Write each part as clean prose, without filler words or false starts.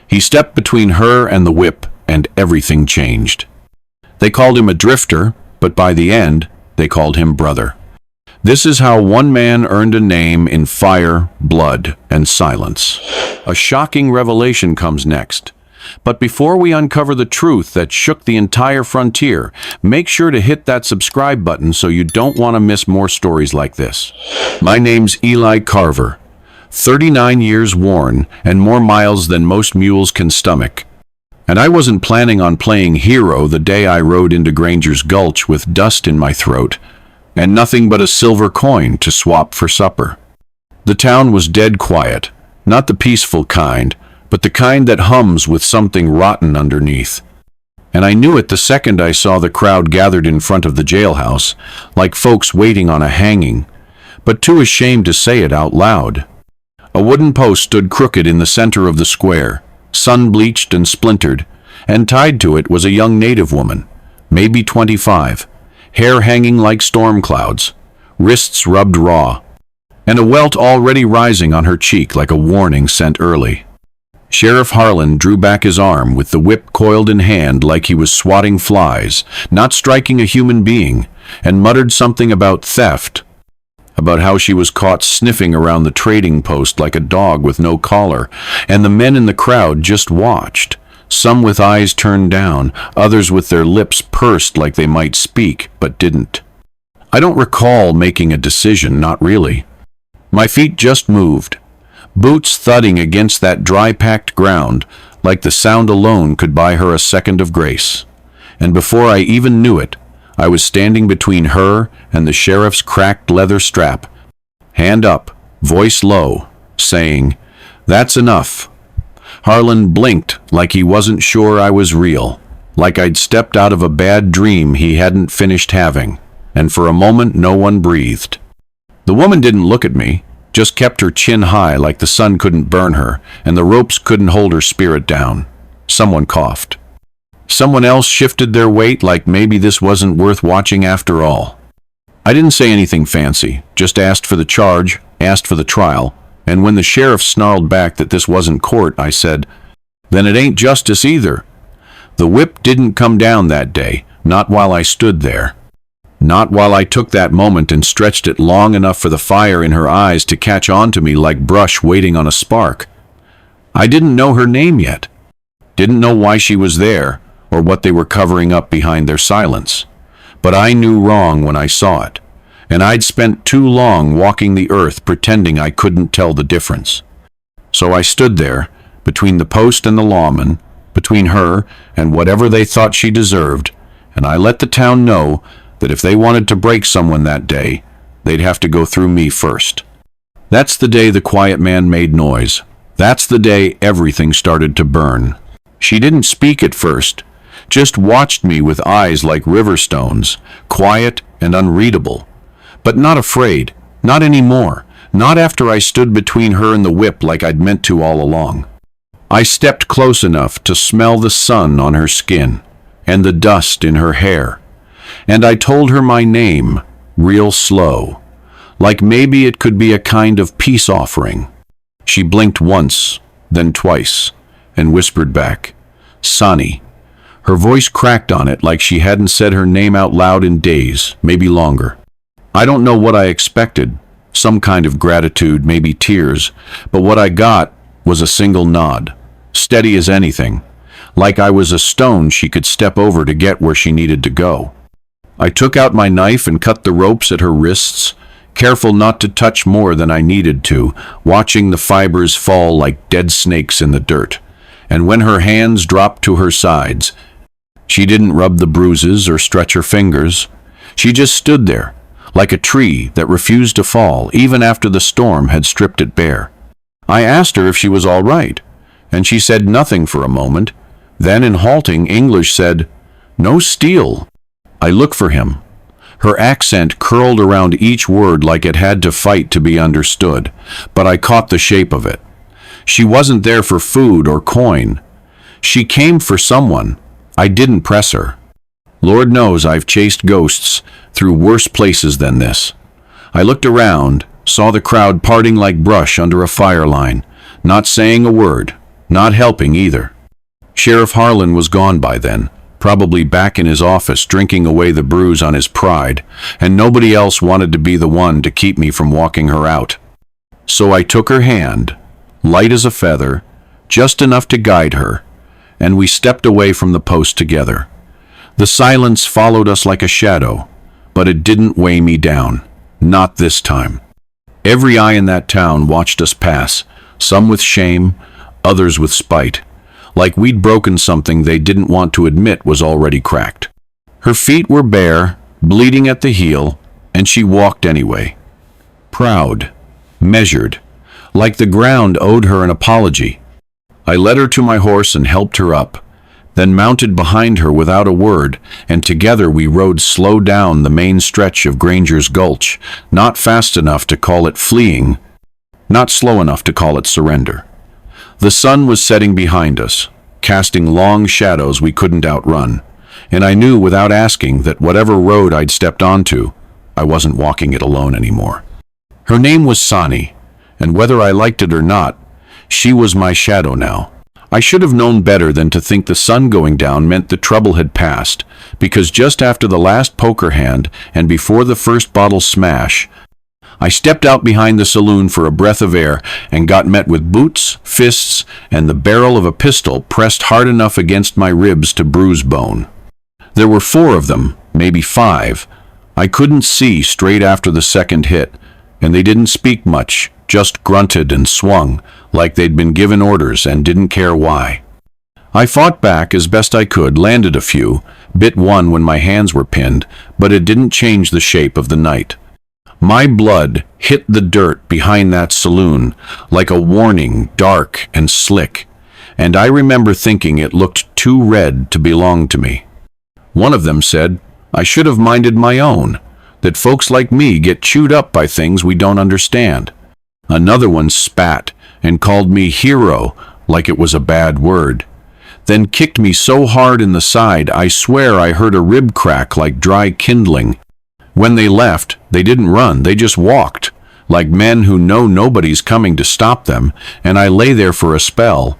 He stepped between her and the whip, and everything changed. They called him a drifter, but by the end, they called him brother. This is how one man earned a name in fire, blood, and silence. A shocking revelation comes next. But before we uncover the truth that shook the entire frontier, make sure to hit that subscribe button so you don't want to miss more stories like this. My name's Eli Carver, 39 years worn and more miles than most mules can stomach. And I wasn't planning on playing hero the day I rode into Granger's Gulch with dust in my throat and nothing but a silver coin to swap for supper. The town was dead quiet, not the peaceful kind, but the kind that hums with something rotten underneath. And I knew it the second I saw the crowd gathered in front of the jailhouse, like folks waiting on a hanging, but too ashamed to say it out loud. A wooden post stood crooked in the center of the square, sun-bleached and splintered, and tied to it was a young native woman, maybe 25, hair hanging like storm clouds, wrists rubbed raw, and a welt already rising on her cheek like a warning sent early. Sheriff Harlan drew back his arm with the whip coiled in hand like he was swatting flies, not striking a human being, and muttered something about theft, about how she was caught sniffing around the trading post like a dog with no collar, and the men in the crowd just watched, some with eyes turned down, others with their lips pursed like they might speak, but didn't. I don't recall making a decision, not really. My feet just moved, boots thudding against that dry-packed ground, like the sound alone could buy her a second of grace. And before I even knew it, I was standing between her and the sheriff's cracked leather strap, hand up, voice low, saying, "That's enough." Harlan blinked like he wasn't sure I was real, like I'd stepped out of a bad dream he hadn't finished having, and for a moment no one breathed. The woman didn't look at me, just kept her chin high like the sun couldn't burn her, and the ropes couldn't hold her spirit down. Someone coughed. Someone else shifted their weight like maybe this wasn't worth watching after all. I didn't say anything fancy, just asked for the charge, asked for the trial, and when the sheriff snarled back that this wasn't court, I said, "Then it ain't justice either." The whip didn't come down that day, not while I stood there. Not while I took that moment and stretched it long enough for the fire in her eyes to catch on to me like brush waiting on a spark. I didn't know her name yet. Didn't know why she was there, or what they were covering up behind their silence. But I knew wrong when I saw it, and I'd spent too long walking the earth pretending I couldn't tell the difference. So I stood there, between the post and the lawman, between her and whatever they thought she deserved, and I let the town know that if they wanted to break someone that day, they'd have to go through me first. That's the day the quiet man made noise. That's the day everything started to burn. She didn't speak at first, just watched me with eyes like river stones, quiet and unreadable. But not afraid, not anymore, not after I stood between her and the whip like I'd meant to all along. I stepped close enough to smell the sun on her skin and the dust in her hair. And I told her my name, real slow, like maybe it could be a kind of peace offering. She blinked once, then twice, and whispered back, "Sonny." Her voice cracked on it like she hadn't said her name out loud in days, maybe longer. I don't know what I expected, some kind of gratitude, maybe tears, but what I got was a single nod, steady as anything, like I was a stone she could step over to get where she needed to go. I took out my knife and cut the ropes at her wrists, careful not to touch more than I needed to, watching the fibers fall like dead snakes in the dirt. And when her hands dropped to her sides, she didn't rub the bruises or stretch her fingers. She just stood there, like a tree that refused to fall even after the storm had stripped it bare. I asked her if she was all right, and she said nothing for a moment. Then in halting English said, "No steel." I looked for him. Her accent curled around each word like it had to fight to be understood, but I caught the shape of it. She wasn't there for food or coin. She came for someone. I didn't press her. Lord knows I've chased ghosts through worse places than this. I looked around, saw the crowd parting like brush under a fire line, not saying a word, Not helping either. Sheriff Harlan was gone by then, probably back in his office drinking away the bruise on his pride, and nobody else wanted to be the one to keep me from walking her out. So I took her hand, light as a feather, just enough to guide her, and we stepped away from the post together. The silence followed us like a shadow, but it didn't weigh me down. Not this time. Every eye in that town watched us pass, some with shame, others with spite, like we'd broken something they didn't want to admit was already cracked. Her feet were bare, bleeding at the heel, and she walked anyway. Proud, measured, like the ground owed her an apology. I led her to my horse and helped her up, then mounted behind her without a word, and together we rode slow down the main stretch of Granger's Gulch, not fast enough to call it fleeing, not slow enough to call it surrender. The sun was setting behind us, casting long shadows we couldn't outrun, and I knew without asking that whatever road I'd stepped onto, I wasn't walking it alone anymore. Her name was Sani, and whether I liked it or not, she was my shadow now. I should have known better than to think the sun going down meant the trouble had passed, because just after the last poker hand and before the first bottle smash, I stepped out behind the saloon for a breath of air and got met with boots, fists, and the barrel of a pistol pressed hard enough against my ribs to bruise bone. There were 4 of them, maybe 5. I couldn't see straight after the second hit, and they didn't speak much, just grunted and swung, like they'd been given orders and didn't care why. I fought back as best I could, landed a few, bit one when my hands were pinned, but it didn't change the shape of the night. My blood hit the dirt behind that saloon like a warning, dark and slick, and I remember thinking it looked too red to belong to me. One of them said, I should have minded my own, that folks like me get chewed up by things we don't understand. Another one spat and called me hero like it was a bad word, then kicked me so hard in the side I swear I heard a rib crack like dry kindling. When they left, they didn't run, they just walked, like men who know nobody's coming to stop them, and I lay there for a spell,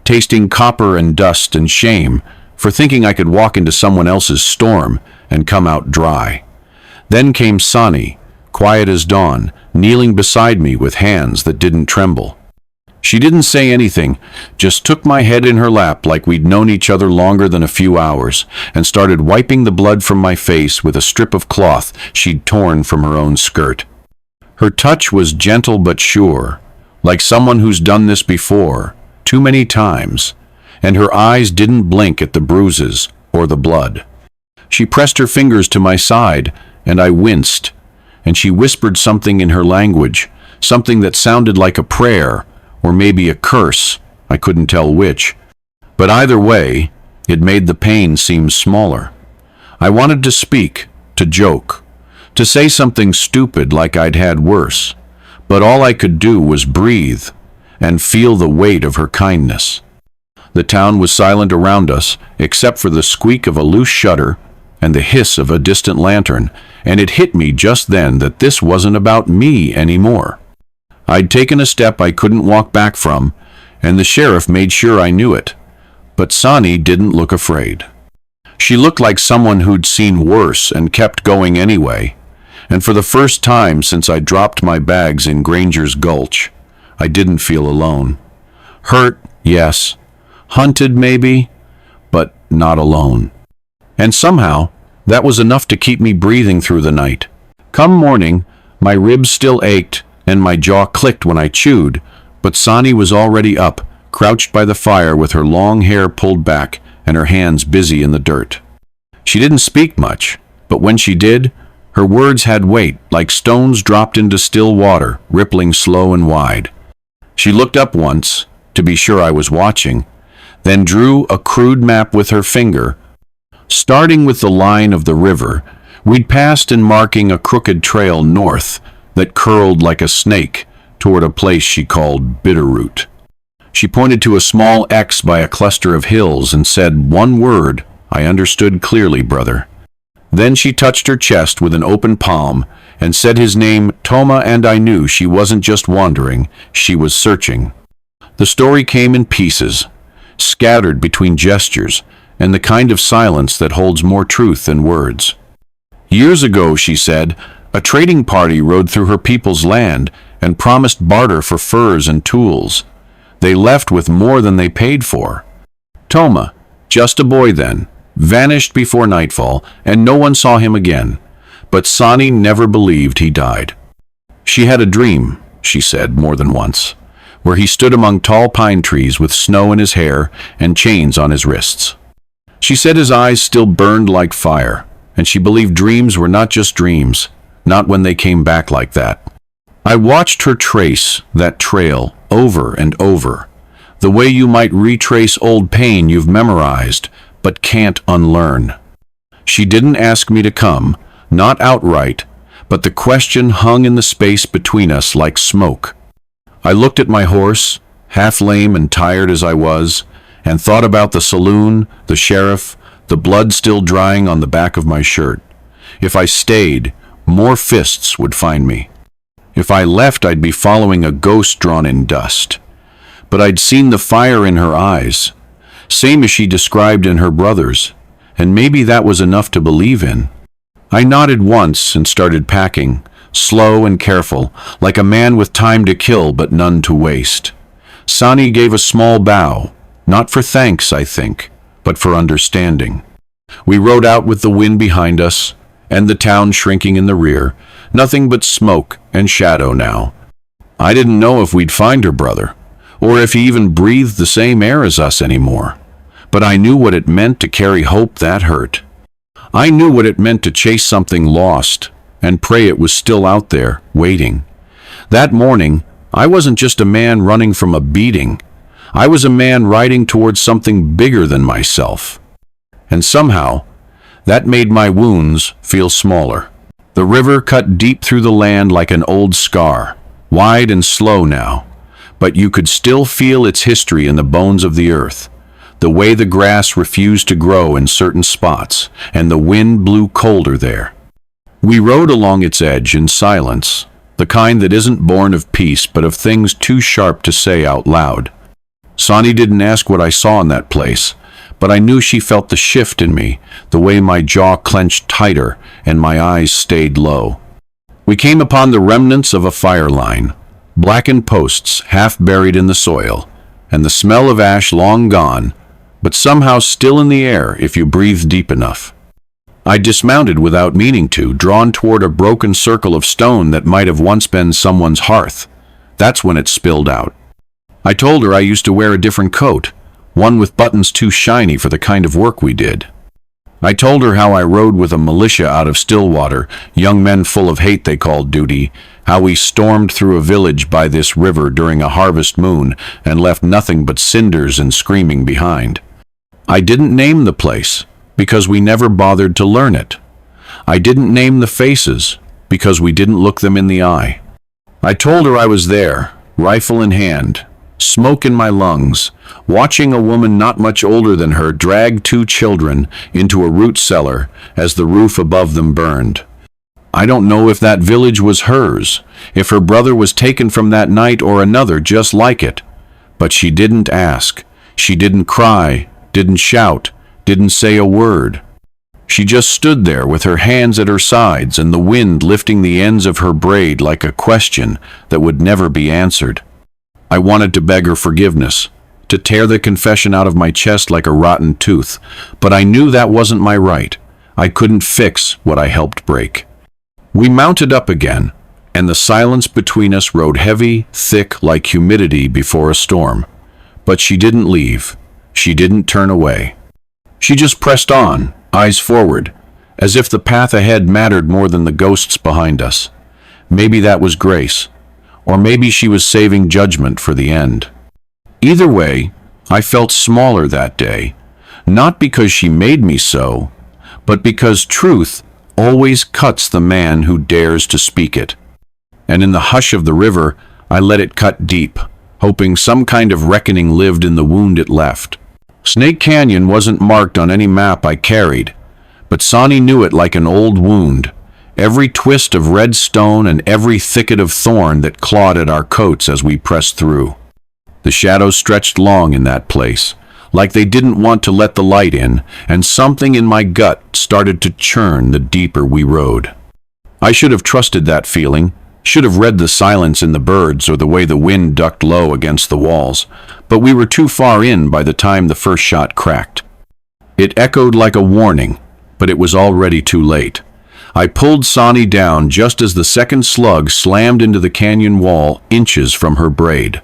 tasting copper and dust and shame for thinking I could walk into someone else's storm and come out dry. Then came Sani, quiet as dawn, kneeling beside me with hands that didn't tremble. She didn't say anything, just took my head in her lap like we'd known each other longer than a few hours, and started wiping the blood from my face with a strip of cloth she'd torn from her own skirt. Her touch was gentle but sure, like someone who's done this before, too many times, and her eyes didn't blink at the bruises or the blood. She pressed her fingers to my side, and I winced, and she whispered something in her language, something that sounded like a prayer, or maybe a curse, I couldn't tell which. But either way, it made the pain seem smaller. I wanted to speak, to joke, to say something stupid like I'd had worse, but all I could do was breathe and feel the weight of her kindness. The town was silent around us, except for the squeak of a loose shutter and the hiss of a distant lantern, and it hit me just then that this wasn't about me anymore. I'd taken a step I couldn't walk back from, and the sheriff made sure I knew it. But Sani didn't look afraid. She looked like someone who'd seen worse and kept going anyway, and for the first time since I dropped my bags in Granger's Gulch, I didn't feel alone. Hurt, yes. Hunted, maybe, but not alone. And somehow, that was enough to keep me breathing through the night. Come morning, my ribs still ached, and my jaw clicked when I chewed, but Sani was already up, crouched by the fire with her long hair pulled back and her hands busy in the dirt. She didn't speak much, but when she did, her words had weight, like stones dropped into still water, rippling slow and wide. She looked up once, to be sure I was watching, then drew a crude map with her finger, starting with the line of the river we'd passed and marking a crooked trail north that curled like a snake toward a place she called Bitterroot. She pointed to a small X by a cluster of hills and said one word I understood clearly, brother. Then she touched her chest with an open palm and said his name, Toma, and I knew she wasn't just wandering, she was searching. The story came in pieces, scattered between gestures, and the kind of silence that holds more truth than words. Years ago, she said, a trading party rode through her people's land and promised barter for furs and tools. They left with more than they paid for. Toma, just a boy then, vanished before nightfall, and no one saw him again. But Sani never believed he died. She had a dream, she said more than once, where he stood among tall pine trees with snow in his hair and chains on his wrists. She said his eyes still burned like fire, and she believed dreams were not just dreams, not when they came back like that. I watched her trace that trail over and over, the way you might retrace old pain you've memorized but can't unlearn. She didn't ask me to come, not outright, but the question hung in the space between us like smoke. I looked at my horse, half lame and tired as I was, and thought about the saloon, the sheriff, the blood still drying on the back of my shirt. If I stayed, more fists would find me. If I left, I'd be following a ghost drawn in dust. But I'd seen the fire in her eyes, same as she described in her brother's, and maybe that was enough to believe in. I nodded once and started packing, slow and careful, like a man with time to kill but none to waste. Sani gave a small bow, not for thanks, I think, but for understanding. We rode out with the wind behind us, and the town shrinking in the rear, nothing but smoke and shadow now. I didn't know if we'd find her brother, or if he even breathed the same air as us anymore. But I knew what it meant to carry hope that hurt. I knew what it meant to chase something lost, and pray it was still out there, waiting. That morning, I wasn't just a man running from a beating. I was a man riding towards something bigger than myself. And somehow, that made my wounds feel smaller. The river cut deep through the land like an old scar, wide and slow now, but you could still feel its history in the bones of the earth, the way the grass refused to grow in certain spots, and the wind blew colder there. We rode along its edge in silence, the kind that isn't born of peace but of things too sharp to say out loud. Sani didn't ask what I saw in that place, but I knew she felt the shift in me, the way my jaw clenched tighter and my eyes stayed low. We came upon the remnants of a fire line, blackened posts half buried in the soil, and the smell of ash long gone, but somehow still in the air if you breathed deep enough. I dismounted without meaning to, drawn toward a broken circle of stone that might have once been someone's hearth. That's when it spilled out. I told her I used to wear a different coat, one with buttons too shiny for the kind of work we did. I told her how I rode with a militia out of Stillwater, young men full of hate they called duty, how we stormed through a village by this river during a harvest moon and left nothing but cinders and screaming behind. I didn't name the place, because we never bothered to learn it. I didn't name the faces, because we didn't look them in the eye. I told her I was there, rifle in hand, smoke in my lungs, watching a woman not much older than her drag two children into a root cellar as the roof above them burned. I don't know if that village was hers, if her brother was taken from that night or another just like it. But she didn't ask. She didn't cry, didn't shout, didn't say a word. She just stood there with her hands at her sides and the wind lifting the ends of her braid like a question that would never be answered. I wanted to beg her forgiveness, to tear the confession out of my chest like a rotten tooth, but I knew that wasn't my right. I couldn't fix what I helped break. We mounted up again, and the silence between us rode heavy, thick like humidity before a storm. But she didn't leave. She didn't turn away. She just pressed on, eyes forward, as if the path ahead mattered more than the ghosts behind us. Maybe that was grace, or maybe she was saving judgment for the end. Either way, I felt smaller that day, not because she made me so, but because truth always cuts the man who dares to speak it. And in the hush of the river, I let it cut deep, hoping some kind of reckoning lived in the wound it left. Snake Canyon wasn't marked on any map I carried, but Sani knew it like an old wound, every twist of red stone and every thicket of thorn that clawed at our coats as we pressed through. The shadows stretched long in that place, like they didn't want to let the light in, and something in my gut started to churn the deeper we rode. I should have trusted that feeling, should have read the silence in the birds or the way the wind ducked low against the walls, but we were too far in by the time the first shot cracked. It echoed like a warning, but it was already too late. I pulled Sani down just as the second slug slammed into the canyon wall inches from her braid.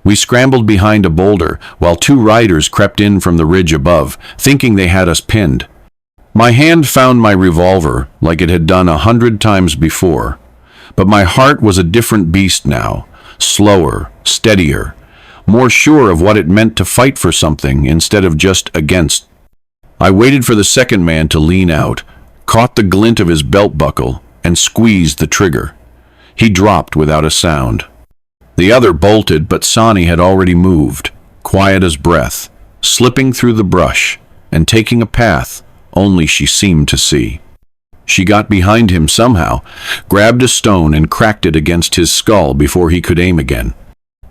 We scrambled behind a boulder while two riders crept in from the ridge above, thinking they had us pinned. My hand found my revolver like it had done 100 times before, but my heart was a different beast now, slower, steadier, more sure of what it meant to fight for something instead of just against. I waited for the second man to lean out, caught the glint of his belt buckle, and squeezed the trigger. He dropped without a sound. The other bolted, but Sani had already moved, quiet as breath, slipping through the brush and taking a path only she seemed to see. She got behind him somehow, grabbed a stone and cracked it against his skull before he could aim again.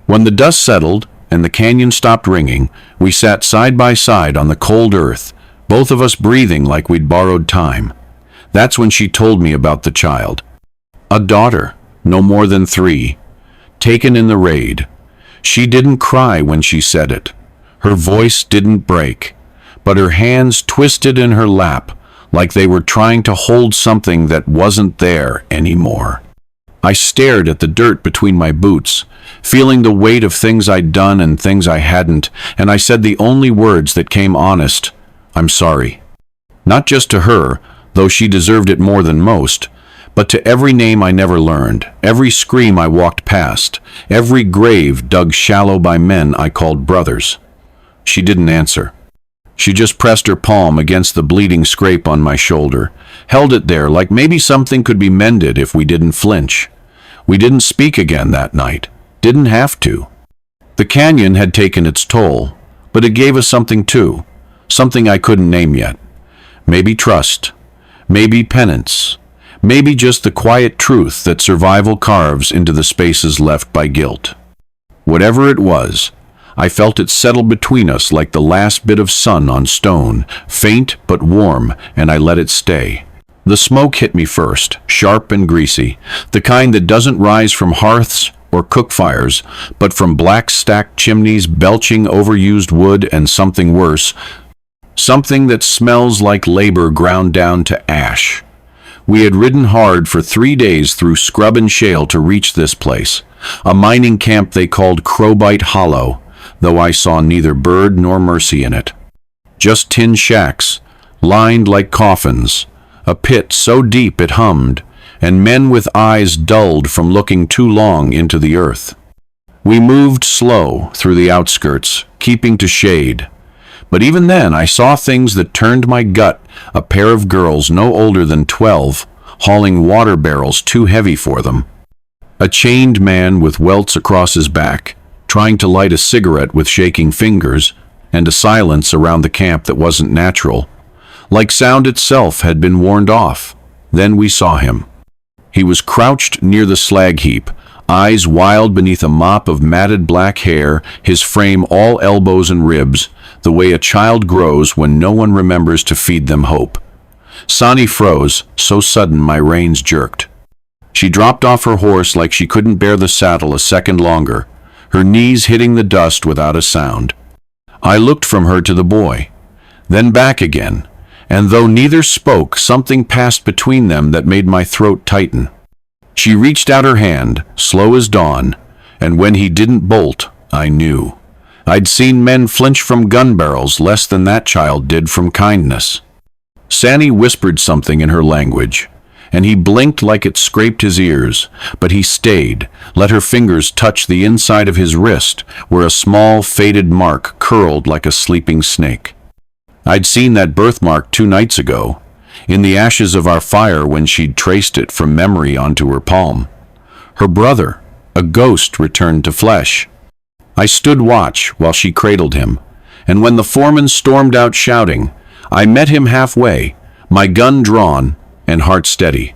When the dust settled and the canyon stopped ringing, we sat side by side on the cold earth, both of us breathing like we'd borrowed time. That's when she told me about the child. A daughter, no more than 3, taken in the raid. She didn't cry when she said it. Her voice didn't break, but her hands twisted in her lap like they were trying to hold something that wasn't there anymore. I stared at the dirt between my boots, feeling the weight of things I'd done and things I hadn't, and I said the only words that came honest: I'm sorry. Not just to her, though she deserved it more than most, but to every name I never learned, every scream I walked past, every grave dug shallow by men I called brothers. She didn't answer. She just pressed her palm against the bleeding scrape on my shoulder, held it there like maybe something could be mended if we didn't flinch. We didn't speak again that night. Didn't have to. The canyon had taken its toll, but it gave us something too. Something I couldn't name yet. Maybe trust. Maybe penance. Maybe just the quiet truth that survival carves into the spaces left by guilt. Whatever it was, I felt it settle between us like the last bit of sun on stone, faint but warm, and I let it stay. The smoke hit me first, sharp and greasy, the kind that doesn't rise from hearths or cook fires, but from black stacked chimneys belching overused wood and something worse, something that smells like labor ground down to ash. We had ridden hard for 3 days through scrub and shale to reach this place, a mining camp they called Crowbite Hollow, though I saw neither bird nor mercy in it. Just tin shacks, lined like coffins, a pit so deep it hummed, and men with eyes dulled from looking too long into the earth. We moved slow through the outskirts, keeping to shade. But even then I saw things that turned my gut, a pair of girls no older than 12, hauling water barrels too heavy for them. A chained man with welts across his back, trying to light a cigarette with shaking fingers, and a silence around the camp that wasn't natural, like sound itself had been warned off. Then we saw him. He was crouched near the slag heap, eyes wild beneath a mop of matted black hair, his frame all elbows and ribs, the way a child grows when no one remembers to feed them hope. Sani froze, so sudden my reins jerked. She dropped off her horse like she couldn't bear the saddle a second longer, her knees hitting the dust without a sound. I looked from her to the boy, then back again, and though neither spoke, something passed between them that made my throat tighten. She reached out her hand, slow as dawn, and when he didn't bolt, I knew. I'd seen men flinch from gun barrels less than that child did from kindness. Sani whispered something in her language, and he blinked like it scraped his ears, but he stayed, let her fingers touch the inside of his wrist, where a small, faded mark curled like a sleeping snake. I'd seen that birthmark 2 nights ago, in the ashes of our fire when she'd traced it from memory onto her palm. Her brother, a ghost returned to flesh. I stood watch while she cradled him, and when the foreman stormed out shouting, I met him halfway, my gun drawn and heart steady.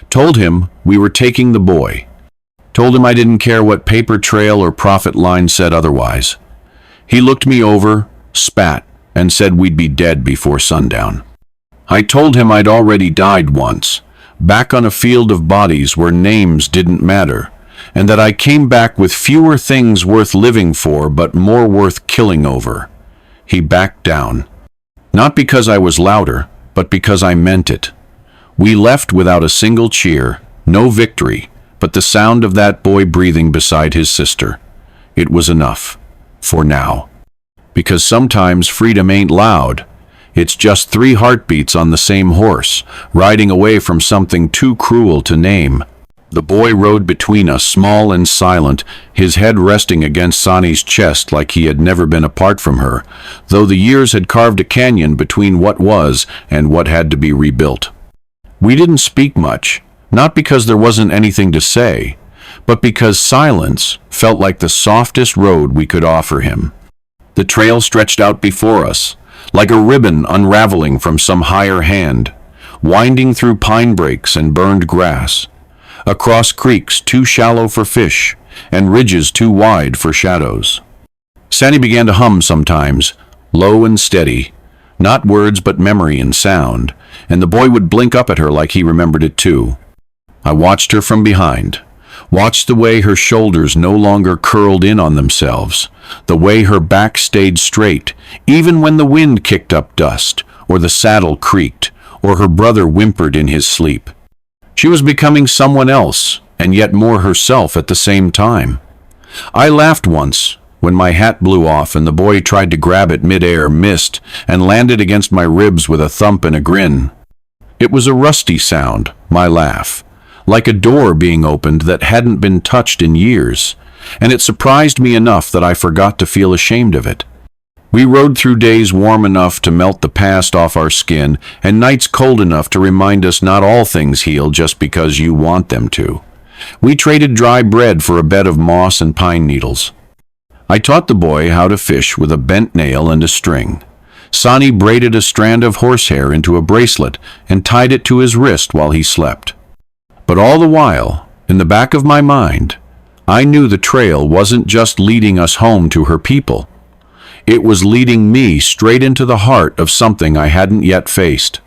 Told him we were taking the boy. Told him I didn't care what paper trail or profit line said otherwise. He looked me over, spat, and said we'd be dead before sundown. I told him I'd already died once, back on a field of bodies where names didn't matter, and that I came back with fewer things worth living for but more worth killing over. He backed down. Not because I was louder, but because I meant it. We left without a single cheer, no victory, but the sound of that boy breathing beside his sister. It was enough. For now. Because sometimes freedom ain't loud. It's just 3 heartbeats on the same horse, riding away from something too cruel to name. The boy rode between us, small and silent, his head resting against Sani's chest like he had never been apart from her, though the years had carved a canyon between what was and what had to be rebuilt. We didn't speak much, not because there wasn't anything to say, but because silence felt like the softest road we could offer him. The trail stretched out before us, like a ribbon unraveling from some higher hand, winding through pine brakes and burned grass, across creeks too shallow for fish, and ridges too wide for shadows. Sani began to hum sometimes, low and steady, not words but memory and sound, and the boy would blink up at her like he remembered it too. I watched her from behind, watched the way her shoulders no longer curled in on themselves, the way her back stayed straight, even when the wind kicked up dust, or the saddle creaked, or her brother whimpered in his sleep. She was becoming someone else, and yet more herself at the same time. I laughed once, when my hat blew off and the boy tried to grab it mid-air, missed, and landed against my ribs with a thump and a grin. It was a rusty sound, my laugh, like a door being opened that hadn't been touched in years, and it surprised me enough that I forgot to feel ashamed of it. We rode through days warm enough to melt the past off our skin, and nights cold enough to remind us not all things heal just because you want them to. We traded dry bread for a bed of moss and pine needles. I taught the boy how to fish with a bent nail and a string. Sani braided a strand of horsehair into a bracelet and tied it to his wrist while he slept. But all the while, in the back of my mind, I knew the trail wasn't just leading us home to her people. It was leading me straight into the heart of something I hadn't yet faced.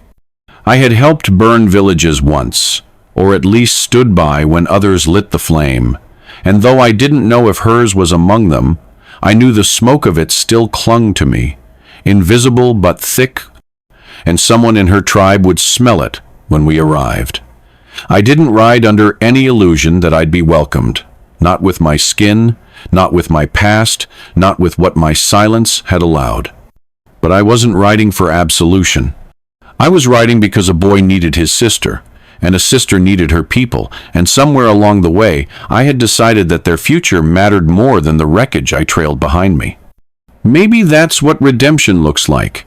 I had helped burn villages once, or at least stood by when others lit the flame, and though I didn't know if hers was among them, I knew the smoke of it still clung to me, invisible but thick, and someone in her tribe would smell it when we arrived. I didn't ride under any illusion that I'd be welcomed, not with my skin, not with my past, not with what my silence had allowed. But I wasn't riding for absolution. I was riding because a boy needed his sister, and a sister needed her people, and somewhere along the way, I had decided that their future mattered more than the wreckage I trailed behind me. Maybe that's what redemption looks like.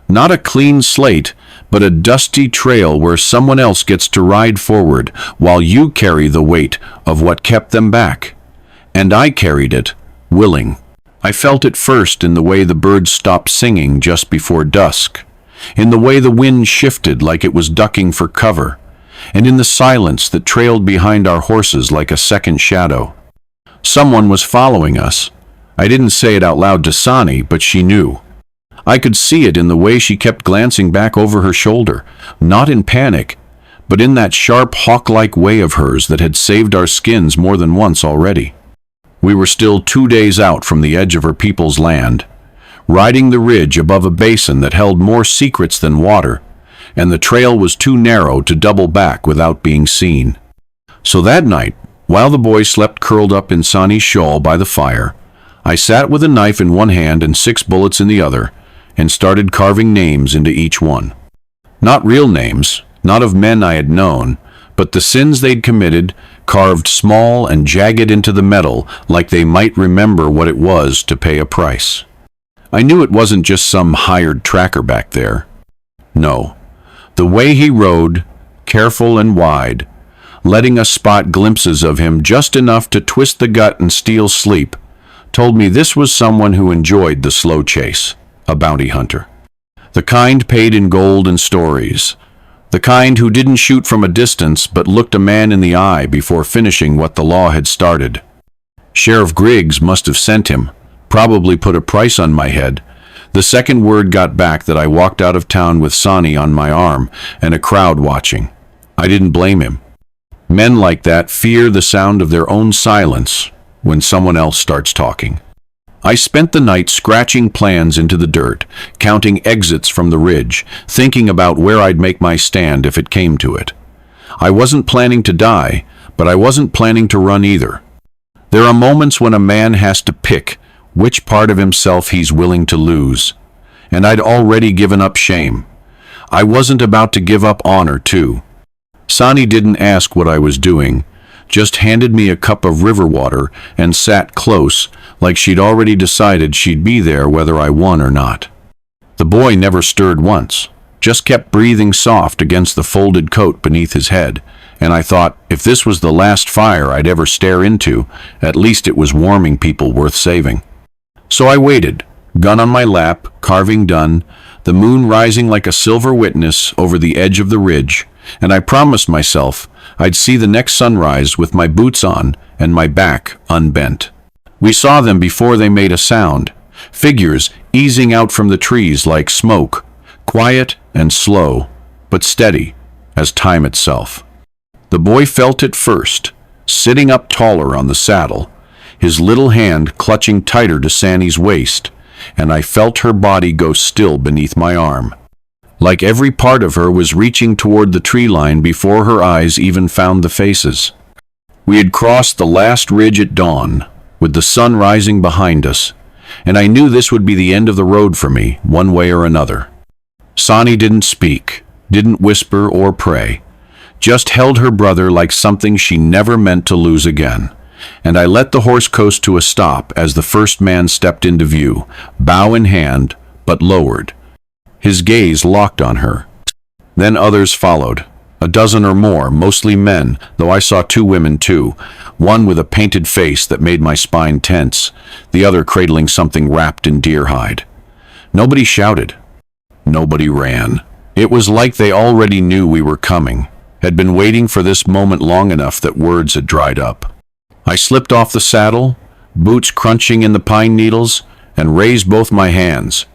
Not a clean slate, but a dusty trail where someone else gets to ride forward while you carry the weight of what kept them back. And I carried it, willing. I felt it first in the way the birds stopped singing just before dusk, in the way the wind shifted like it was ducking for cover, and in the silence that trailed behind our horses like a second shadow. Someone was following us. I didn't say it out loud to Sani, but she knew. I could see it in the way she kept glancing back over her shoulder, not in panic, but in that sharp hawk-like way of hers that had saved our skins more than once already. We were still 2 days out from the edge of her people's land, riding the ridge above a basin that held more secrets than water, and the trail was too narrow to double back without being seen. So that night, while the boy slept curled up in Sani's shawl by the fire, I sat with a knife in one hand and 6 bullets in the other, and started carving names into each one. Not real names, not of men I had known, but the sins they'd committed, carved small and jagged into the metal like they might remember what it was to pay a price. I knew it wasn't just some hired tracker back there. No. The way he rode, careful and wide, letting us spot glimpses of him just enough to twist the gut and steal sleep, told me this was someone who enjoyed the slow chase. A bounty hunter. The kind paid in gold and stories. The kind who didn't shoot from a distance but looked a man in the eye before finishing what the law had started. Sheriff Griggs must have sent him, probably put a price on my head. The second word got back that I walked out of town with Sonny on my arm and a crowd watching. I didn't blame him. Men like that fear the sound of their own silence when someone else starts talking. I spent the night scratching plans into the dirt, counting exits from the ridge, thinking about where I'd make my stand if it came to it. I wasn't planning to die, but I wasn't planning to run either. There are moments when a man has to pick which part of himself he's willing to lose, and I'd already given up shame. I wasn't about to give up honor, too. Sonny didn't ask what I was doing, just handed me a cup of river water and sat close, like she'd already decided she'd be there whether I won or not. The boy never stirred once, just kept breathing soft against the folded coat beneath his head, and I thought, if this was the last fire I'd ever stare into, at least it was warming people worth saving. So I waited, gun on my lap, carving done, the moon rising like a silver witness over the edge of the ridge, and I promised myself I'd see the next sunrise with my boots on and my back unbent. We saw them before they made a sound, figures easing out from the trees like smoke, quiet and slow, but steady as time itself. The boy felt it first, sitting up taller on the saddle, his little hand clutching tighter to Sandy's waist, and I felt her body go still beneath my arm. Like every part of her was reaching toward the tree line before her eyes even found the faces. We had crossed the last ridge at dawn, with the sun rising behind us, and I knew this would be the end of the road for me, one way or another. Sonny didn't speak, didn't whisper or pray, just held her brother like something she never meant to lose again, and I let the horse coast to a stop as the first man stepped into view, bow in hand, but lowered. His gaze locked on her. Then others followed, a dozen or more, mostly men, though I saw 2 women too, one with a painted face that made my spine tense, the other cradling something wrapped in deer hide. Nobody shouted. Nobody ran. It was like they already knew we were coming, had been waiting for this moment long enough that words had dried up. I slipped off the saddle, boots crunching in the pine needles, and raised both my hands,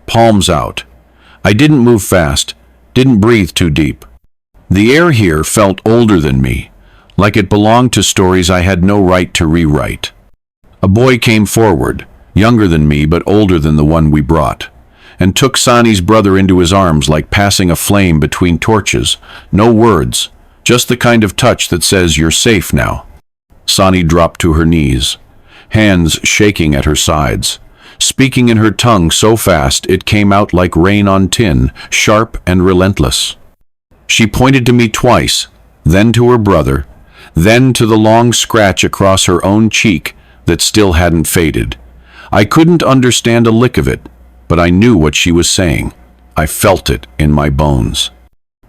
palms out. I didn't move fast, didn't breathe too deep. The air here felt older than me, like it belonged to stories I had no right to rewrite. A boy came forward, younger than me but older than the one we brought, and took Sonny's brother into his arms like passing a flame between torches. No words, just the kind of touch that says you're safe now. Sonny dropped to her knees, hands shaking at her sides, speaking in her tongue so fast it came out like rain on tin, sharp and relentless. She pointed to me twice, then to her brother, then to the long scratch across her own cheek that still hadn't faded. I couldn't understand a lick of it, but I knew what she was saying. I felt it in my bones.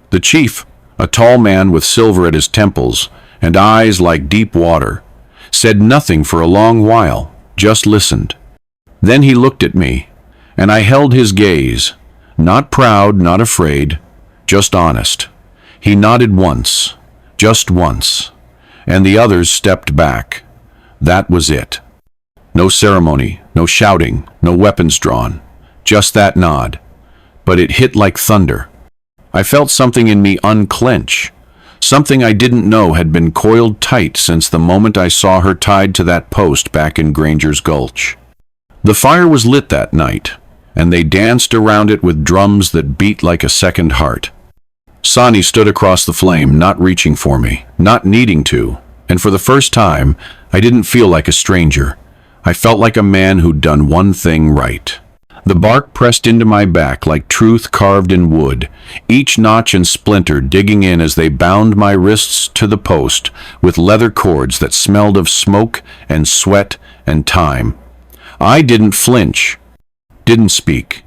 The chief, a tall man with silver at his temples and eyes like deep water, said nothing for a long while, just listened. Then he looked at me, and I held his gaze, not proud, not afraid, just honest. He nodded once, just once, and the others stepped back. That was it. No ceremony, no shouting, no weapons drawn, just that nod. But it hit like thunder. I felt something in me unclench, something I didn't know had been coiled tight since the moment I saw her tied to that post back in Granger's Gulch. The fire was lit that night, and they danced around it with drums that beat like a second heart. Sonny stood across the flame, not reaching for me, not needing to, and for the first time, I didn't feel like a stranger. I felt like a man who'd done one thing right. The bark pressed into my back like truth carved in wood, each notch and splinter digging in as they bound my wrists to the post with leather cords that smelled of smoke and sweat and time. I didn't flinch, didn't speak,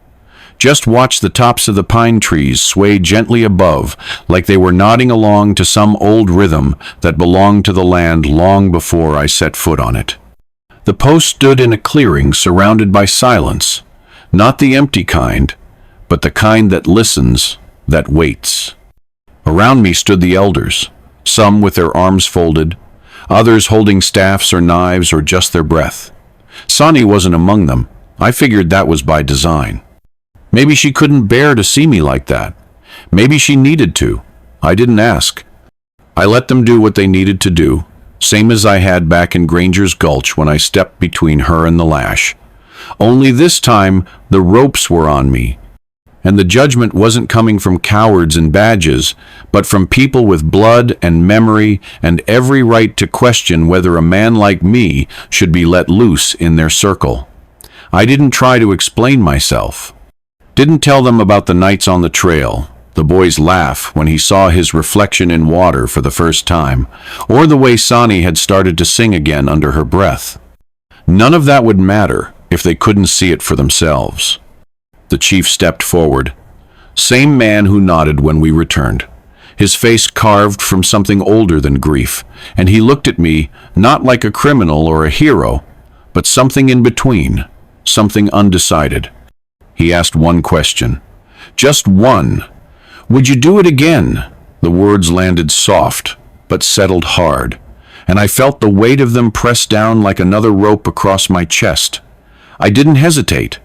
just watched the tops of the pine trees sway gently above like they were nodding along to some old rhythm that belonged to the land long before I set foot on it. The post stood in a clearing surrounded by silence, not the empty kind, but the kind that listens, that waits. Around me stood the elders, some with their arms folded, others holding staffs or knives or just their breath. Sani wasn't among them. I figured that was by design. Maybe she couldn't bear to see me like that. Maybe she needed to. I didn't ask. I let them do what they needed to do, same as I had back in Granger's Gulch when I stepped between her and the lash. Only this time, the ropes were on me. And the judgment wasn't coming from cowards and badges, but from people with blood and memory and every right to question whether a man like me should be let loose in their circle. I didn't try to explain myself. Didn't tell them about the nights on the trail, the boy's laugh when he saw his reflection in water for the first time, or the way Sani had started to sing again under her breath. None of that would matter if they couldn't see it for themselves. The chief stepped forward. Same man who nodded when we returned. His face carved from something older than grief, and he looked at me not like a criminal or a hero, but something in between, something undecided. He asked one question. Just one. Would you do it again? The words landed soft, but settled hard, and I felt the weight of them press down like another rope across my chest. I didn't hesitate.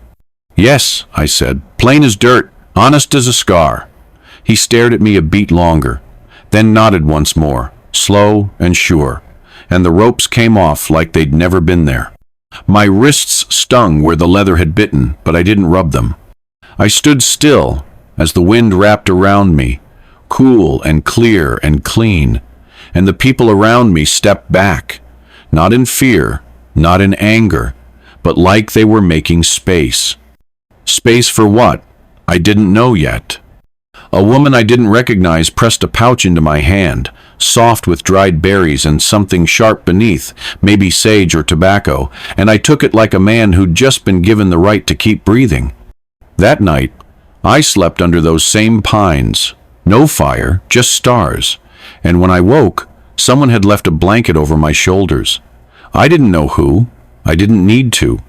Yes, I said, plain as dirt, honest as a scar. He stared at me a beat longer, then nodded once more, slow and sure, and the ropes came off like they'd never been there. My wrists stung where the leather had bitten, but I didn't rub them. I stood still as the wind wrapped around me, cool and clear and clean, and the people around me stepped back, not in fear, not in anger, but like they were making space. Space for what? I didn't know yet. A woman I didn't recognize pressed a pouch into my hand, soft with dried berries and something sharp beneath, maybe sage or tobacco, and I took it like a man who'd just been given the right to keep breathing. That night, I slept under those same pines. No fire, just stars. And when I woke, someone had left a blanket over my shoulders. I didn't know who. I didn't need to.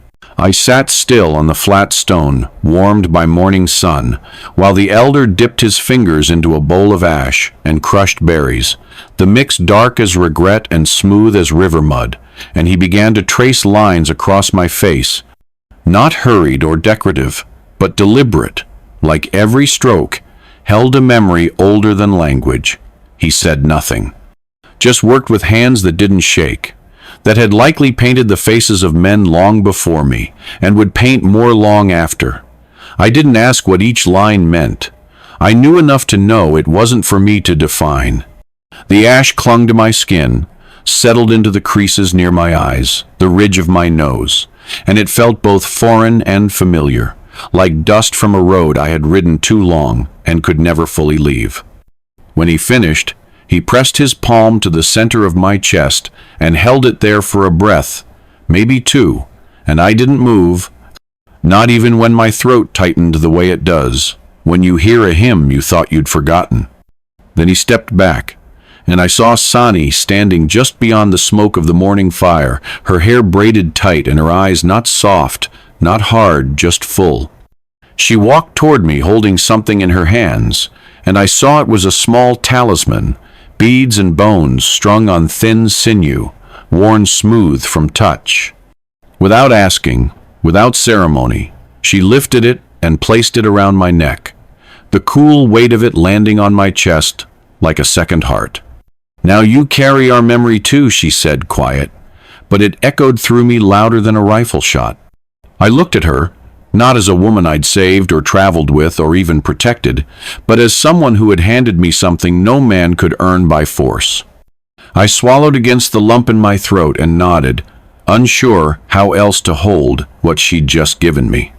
I sat still on the flat stone, warmed by morning sun, while the elder dipped his fingers into a bowl of ash and crushed berries, the mix dark as regret and smooth as river mud, and he began to trace lines across my face, not hurried or decorative, but deliberate, like every stroke held a memory older than language. He said nothing, just worked with hands that didn't shake, that had likely painted the faces of men long before me, and would paint more long after. I didn't ask what each line meant. I knew enough to know it wasn't for me to define. The ash clung to my skin, settled into the creases near my eyes, the ridge of my nose, and it felt both foreign and familiar, like dust from a road I had ridden too long and could never fully leave. When he finished, he pressed his palm to the center of my chest and held it there for a breath, maybe two, and I didn't move, not even when my throat tightened the way it does, when you hear a hymn you thought you'd forgotten. Then he stepped back, and I saw Sani standing just beyond the smoke of the morning fire, her hair braided tight and her eyes not soft, not hard, just full. She walked toward me holding something in her hands, and I saw it was a small talisman, beads and bones strung on thin sinew, worn smooth from touch. Without asking, without ceremony, she lifted it and placed it around my neck, the cool weight of it landing on my chest like a second heart. Now you carry our memory too, she said, quiet, but it echoed through me louder than a rifle shot. I looked at her, not as a woman I'd saved or traveled with or even protected, but as someone who had handed me something no man could earn by force. I swallowed against the lump in my throat and nodded, unsure how else to hold what she'd just given me.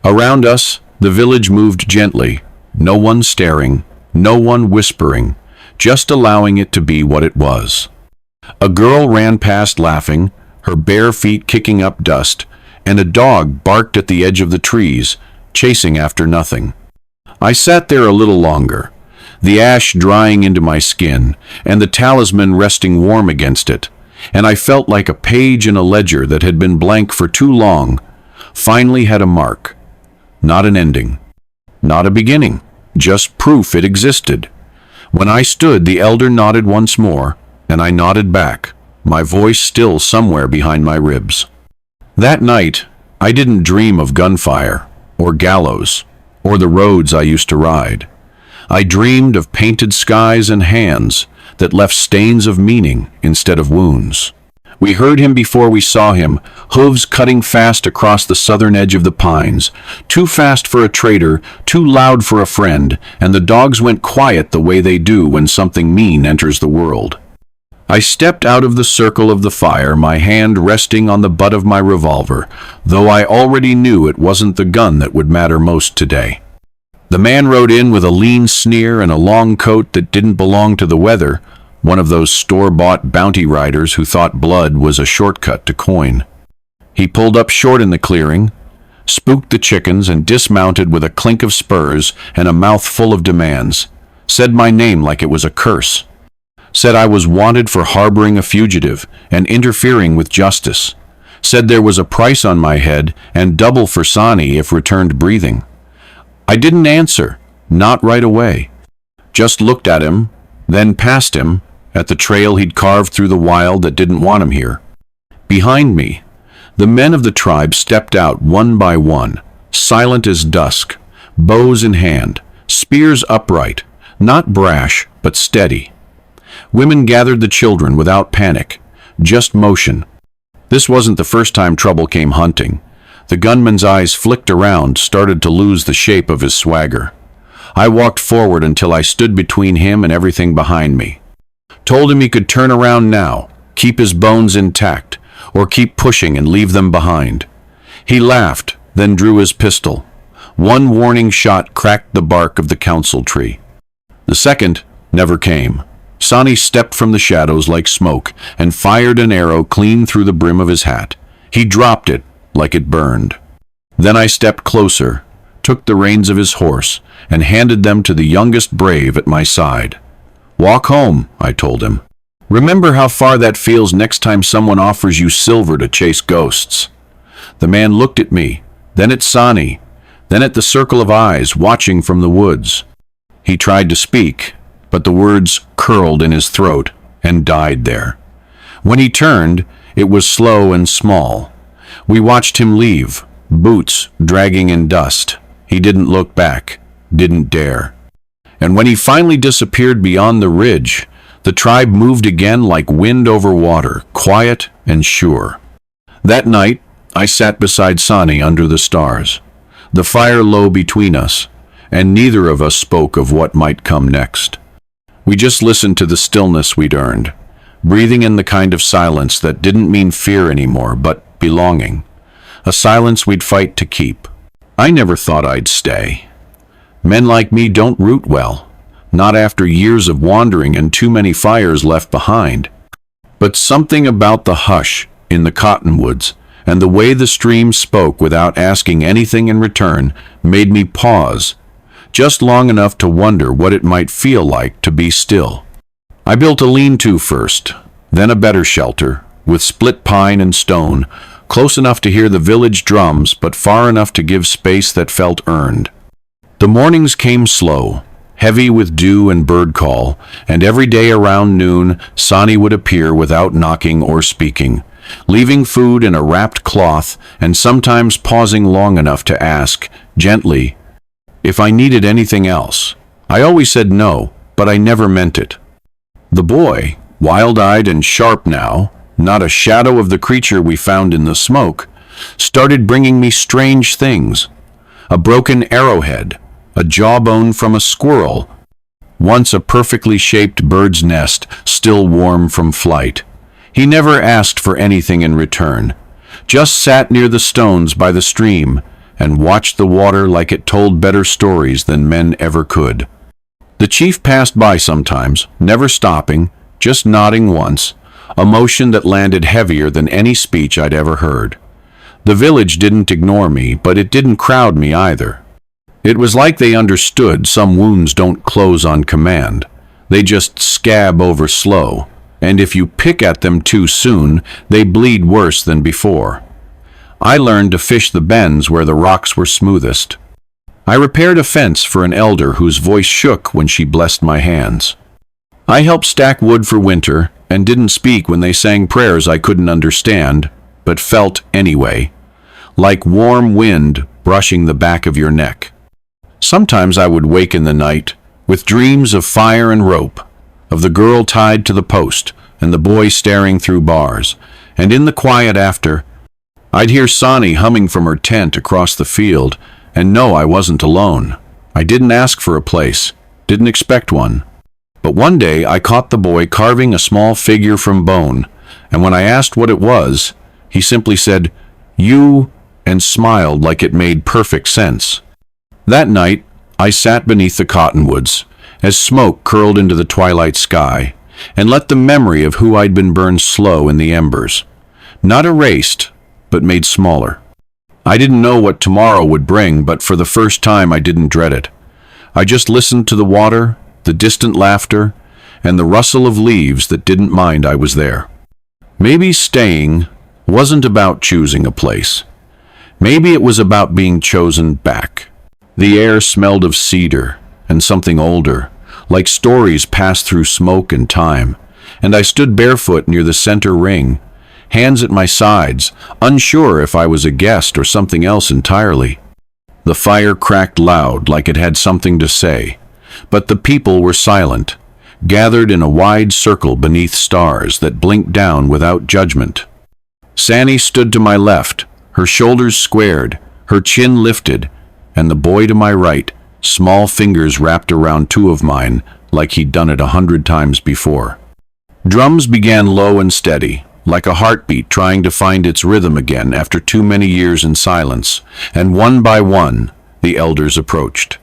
Around us, the village moved gently, no one staring, no one whispering, just allowing it to be what it was. A girl ran past laughing, her bare feet kicking up dust, and a dog barked at the edge of the trees, chasing after nothing. I sat there a little longer, the ash drying into my skin, and the talisman resting warm against it, and I felt like a page in a ledger that had been blank for too long, finally had a mark. Not an ending, not a beginning, just proof it existed. When I stood, the elder nodded once more, and I nodded back, my voice still somewhere behind my ribs. That night, I didn't dream of gunfire, or gallows, or the roads I used to ride. I dreamed of painted skies and hands that left stains of meaning instead of wounds. We heard him before we saw him, hooves cutting fast across the southern edge of the pines, too fast for a trader, too loud for a friend, and the dogs went quiet the way they do when something mean enters the world. I stepped out of the circle of the fire, my hand resting on the butt of my revolver, though I already knew it wasn't the gun that would matter most today. The man rode in with a lean sneer and a long coat that didn't belong to the weather, one of those store-bought bounty riders who thought blood was a shortcut to coin. He pulled up short in the clearing, spooked the chickens, and dismounted with a clink of spurs and a mouth full of demands. Said my name like it was a curse. Said I was wanted for harboring a fugitive and interfering with justice. Said there was a price on my head and double for Sani if returned breathing. I didn't answer, not right away. Just looked at him, then past him, at the trail he'd carved through the wild that didn't want him here. Behind me, the men of the tribe stepped out one by one, silent as dusk, bows in hand, spears upright, not brash, but steady. Women gathered the children without panic, just motion. This wasn't the first time trouble came hunting. The gunman's eyes flicked around, started to lose the shape of his swagger. I walked forward until I stood between him and everything behind me. Told him he could turn around now, keep his bones intact, or keep pushing and leave them behind. He laughed, then drew his pistol. One warning shot cracked the bark of the council tree. The second never came. Sani stepped from the shadows like smoke and fired an arrow clean through the brim of his hat. He dropped it like it burned. Then I stepped closer, took the reins of his horse, and handed them to the youngest brave at my side. "Walk home," I told him. "Remember how far that feels next time someone offers you silver to chase ghosts." The man looked at me, then at Sani, then at the circle of eyes watching from the woods. He tried to speak, but the words curled in his throat and died there. When he turned, it was slow and small. We watched him leave, boots dragging in dust. He didn't look back, didn't dare. And when he finally disappeared beyond the ridge, the tribe moved again like wind over water, quiet and sure. That night, I sat beside Sani under the stars, the fire low between us, and neither of us spoke of what might come next. We just listened to the stillness we'd earned, breathing in the kind of silence that didn't mean fear anymore, but belonging. A silence we'd fight to keep. I never thought I'd stay. Men like me don't root well, not after years of wandering and too many fires left behind. But something about the hush in the cottonwoods and the way the stream spoke without asking anything in return made me pause, just long enough to wonder what it might feel like to be still. I built a lean-to first, then a better shelter, with split pine and stone, close enough to hear the village drums but far enough to give space that felt earned. The mornings came slow, heavy with dew and bird call, and every day around noon Sani would appear without knocking or speaking, leaving food in a wrapped cloth and sometimes pausing long enough to ask, gently, if I needed anything else. I always said no, but I never meant it. The boy, wild-eyed and sharp now, not a shadow of the creature we found in the smoke, started bringing me strange things. A broken arrowhead, a jawbone from a squirrel, once a perfectly shaped bird's nest still warm from flight. He never asked for anything in return, just sat near the stones by the stream and watched the water like it told better stories than men ever could. The chief passed by sometimes, never stopping, just nodding once, a motion that landed heavier than any speech I'd ever heard. The village didn't ignore me, but it didn't crowd me either. It was like they understood some wounds don't close on command. They just scab over slow, and if you pick at them too soon, they bleed worse than before. I learned to fish the bends where the rocks were smoothest. I repaired a fence for an elder whose voice shook when she blessed my hands. I helped stack wood for winter and didn't speak when they sang prayers I couldn't understand, but felt anyway, like warm wind brushing the back of your neck. Sometimes I would wake in the night with dreams of fire and rope, of the girl tied to the post and the boy staring through bars, and in the quiet after, I'd hear Sani humming from her tent across the field and know I wasn't alone. I didn't ask for a place, didn't expect one. But one day I caught the boy carving a small figure from bone, and when I asked what it was, he simply said, "You," and smiled like it made perfect sense. That night, I sat beneath the cottonwoods as smoke curled into the twilight sky, and let the memory of who I'd been burned slow in the embers. Not erased, but made smaller. I didn't know what tomorrow would bring, but for the first time I didn't dread it. I just listened to the water, the distant laughter, and the rustle of leaves that didn't mind I was there. Maybe staying wasn't about choosing a place. Maybe it was about being chosen back. The air smelled of cedar and something older, like stories passed through smoke and time, and I stood barefoot near the center ring, hands at my sides, unsure if I was a guest or something else entirely. The fire cracked loud like it had something to say, but the people were silent, gathered in a wide circle beneath stars that blinked down without judgment. Sani stood to my left, her shoulders squared, her chin lifted, and the boy to my right, small fingers wrapped around two of mine like he'd done it 100 times before. Drums began low and steady, like a heartbeat trying to find its rhythm again after too many years in silence, and one by one, the elders approached.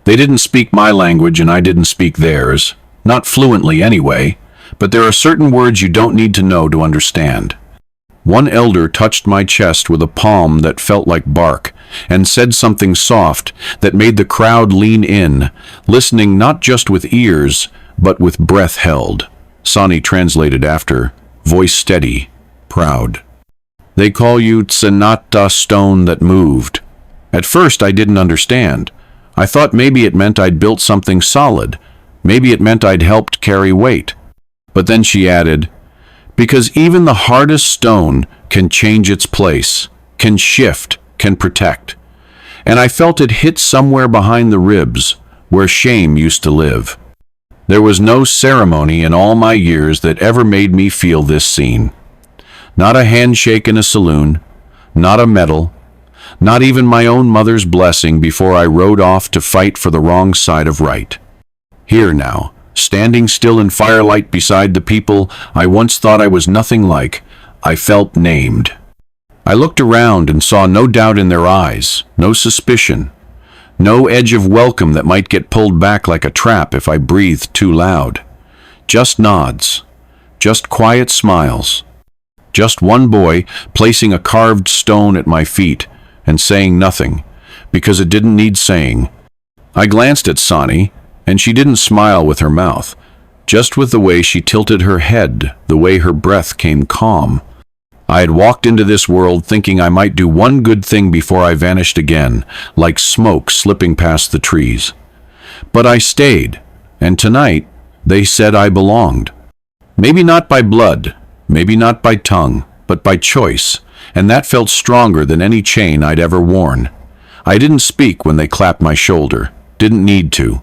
They didn't speak my language and I didn't speak theirs, not fluently anyway, but there are certain words you don't need to know to understand. One elder touched my chest with a palm that felt like bark and said something soft that made the crowd lean in, listening not just with ears, but with breath held. Sani translated after, voice steady, proud. "They call you Tsanata, stone that moved." At first I didn't understand. I thought maybe it meant I'd built something solid. Maybe it meant I'd helped carry weight. But then she added, "Because even the hardest stone can change its place, can shift, can protect." And I felt it hit somewhere behind the ribs, where shame used to live. There was no ceremony in all my years that ever made me feel this scene. Not a handshake in a saloon, not a medal, not even my own mother's blessing before I rode off to fight for the wrong side of right. Here now, standing still in firelight beside the people I once thought I was nothing like, I felt named. I looked around and saw no doubt in their eyes, no suspicion, no edge of welcome that might get pulled back like a trap if I breathed too loud. Just nods, just quiet smiles, just one boy placing a carved stone at my feet and saying nothing, because it didn't need saying. I glanced at Sani, and she didn't smile with her mouth, just with the way she tilted her head, the way her breath came calm. I had walked into this world thinking I might do one good thing before I vanished again, like smoke slipping past the trees. But I stayed, and tonight they said I belonged. Maybe not by blood, maybe not by tongue, but by choice, and that felt stronger than any chain I'd ever worn. I didn't speak when they clapped my shoulder, didn't need to.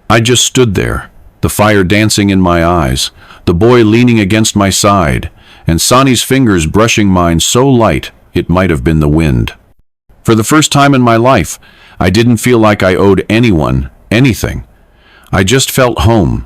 I just stood there, the fire dancing in my eyes, the boy leaning against my side, and Sani's fingers brushing mine so light it might have been the wind. For the first time in my life, I didn't feel like I owed anyone anything. I just felt home,